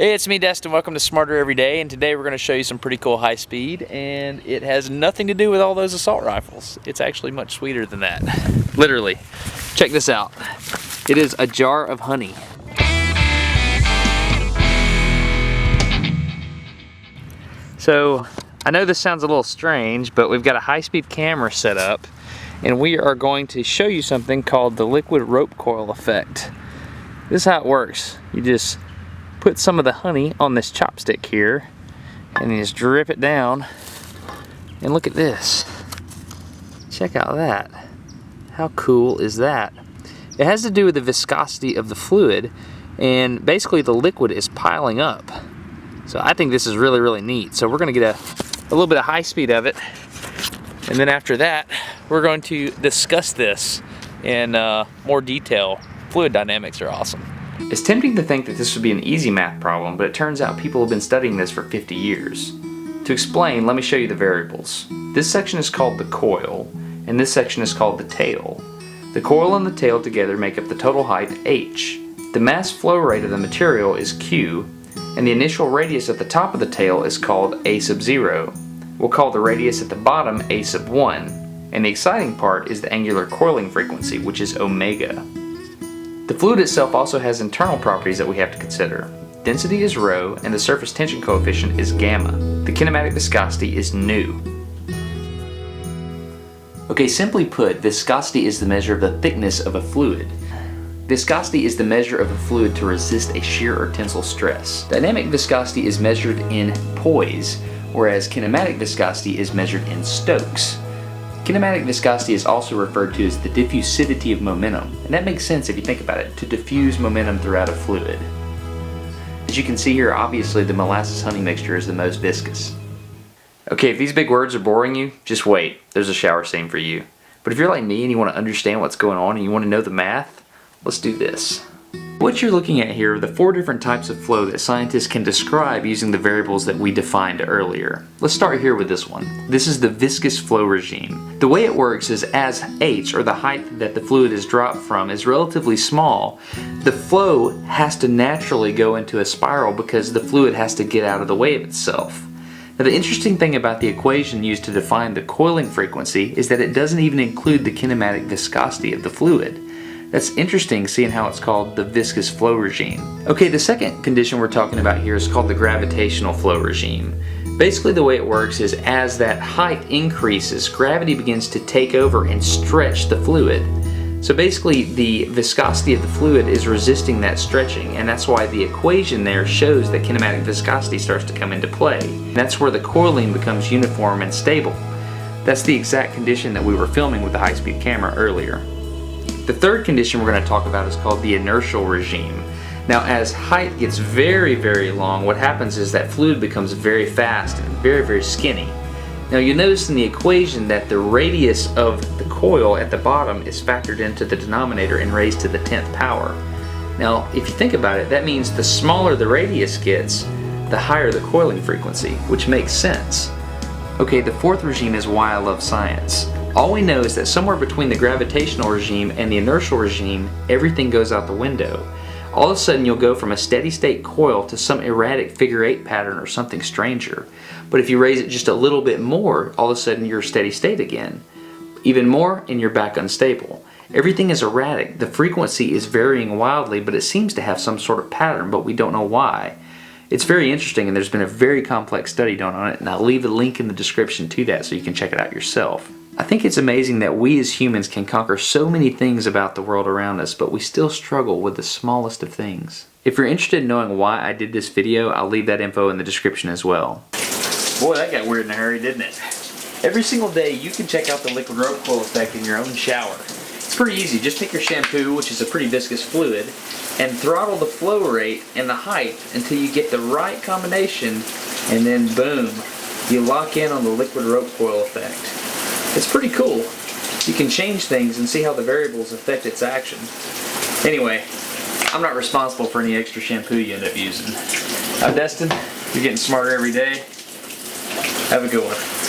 Hey, it's me, Destin. Welcome to Smarter Every Day, and today we're going to show you some pretty cool high speed, and it has nothing to do with all those assault rifles. It's actually much sweeter than that. Literally. Check this out. It is a jar of honey. So, I know this sounds a little strange, but we've got a high-speed camera set up, and we are going to show you something called the liquid rope coil effect. This is how it works. You just put some of the honey on this chopstick here and you just drip it down, and look at this. Check out that. How cool is that? It has to do with the viscosity of the fluid, and basically the liquid is piling up. So I think this is really, really neat. So we're going to get a little bit of high speed of it, and then after that we're going to discuss this in more detail. Fluid dynamics are awesome. It's tempting to think that this would be an easy math problem, but it turns out people have been studying this for 50 years. To explain, let me show you the variables. This section is called the coil, and this section is called the tail. The coil and the tail together make up the total height, h. The mass flow rate of the material is q, and the initial radius at the top of the tail is called a sub 0. We'll call the radius at the bottom a sub 1, and the exciting part is the angular coiling frequency, which is omega. The fluid itself also has internal properties that we have to consider. Density is rho, and the surface tension coefficient is gamma. The kinematic viscosity is nu. Okay, simply put, viscosity is the measure of the thickness of a fluid. Viscosity is the measure of a fluid to resist a shear or tensile stress. Dynamic viscosity is measured in poise, whereas kinematic viscosity is measured in Stokes. Kinematic viscosity is also referred to as the diffusivity of momentum, and that makes sense if you think about it, to diffuse momentum throughout a fluid. As you can see here, obviously the molasses honey mixture is the most viscous. Okay, if these big words are boring you, just wait, there's a shower scene for you. But if you're like me and you want to understand what's going on and you want to know the math, let's do this. What you're looking at here are the 4 different types of flow that scientists can describe using the variables that we defined earlier. Let's start here with this one. This is the viscous flow regime. The way it works is as h, or the height that the fluid is dropped from, is relatively small, the flow has to naturally go into a spiral because the fluid has to get out of the way of itself. Now, the interesting thing about the equation used to define the coiling frequency is that it doesn't even include the kinematic viscosity of the fluid. That's interesting, seeing how it's called the viscous flow regime. Okay, the second condition we're talking about here is called the gravitational flow regime. Basically the way it works is as that height increases, gravity begins to take over and stretch the fluid. So basically the viscosity of the fluid is resisting that stretching, and that's why the equation there shows that kinematic viscosity starts to come into play. And that's where the coiling becomes uniform and stable. That's the exact condition that we were filming with the high-speed camera earlier. The third condition we're going to talk about is called the inertial regime. Now, as height gets very, very long, what happens is that fluid becomes very fast and very, very skinny. Now, you'll notice in the equation that the radius of the coil at the bottom is factored into the denominator and raised to the 10th power. Now, if you think about it, that means the smaller the radius gets, the higher the coiling frequency, which makes sense. Okay, the fourth regime is why I love science. All we know is that somewhere between the gravitational regime and the inertial regime, everything goes out the window. All of a sudden you'll go from a steady state coil to some erratic figure 8 pattern or something stranger. But if you raise it just a little bit more, all of a sudden you're steady state again. Even more and you're back unstable. Everything is erratic. The frequency is varying wildly, but it seems to have some sort of pattern, but we don't know why. It's very interesting, and there's been a very complex study done on it, and I'll leave a link in the description to that so you can check it out yourself. I think it's amazing that we as humans can conquer so many things about the world around us, but we still struggle with the smallest of things. If you're interested in knowing why I did this video, I'll leave that info in the description as well. Boy, that got weird in a hurry, didn't it? Every single day you can check out the liquid rope coil effect in your own shower. It's pretty easy. Just take your shampoo, which is a pretty viscous fluid, and throttle the flow rate and the height until you get the right combination, and then boom, you lock in on the liquid rope coil effect. It's pretty cool. You can change things and see how the variables affect its action. Anyway, I'm not responsible for any extra shampoo you end up using. I'm Destin. You're getting smarter every day. Have a good one.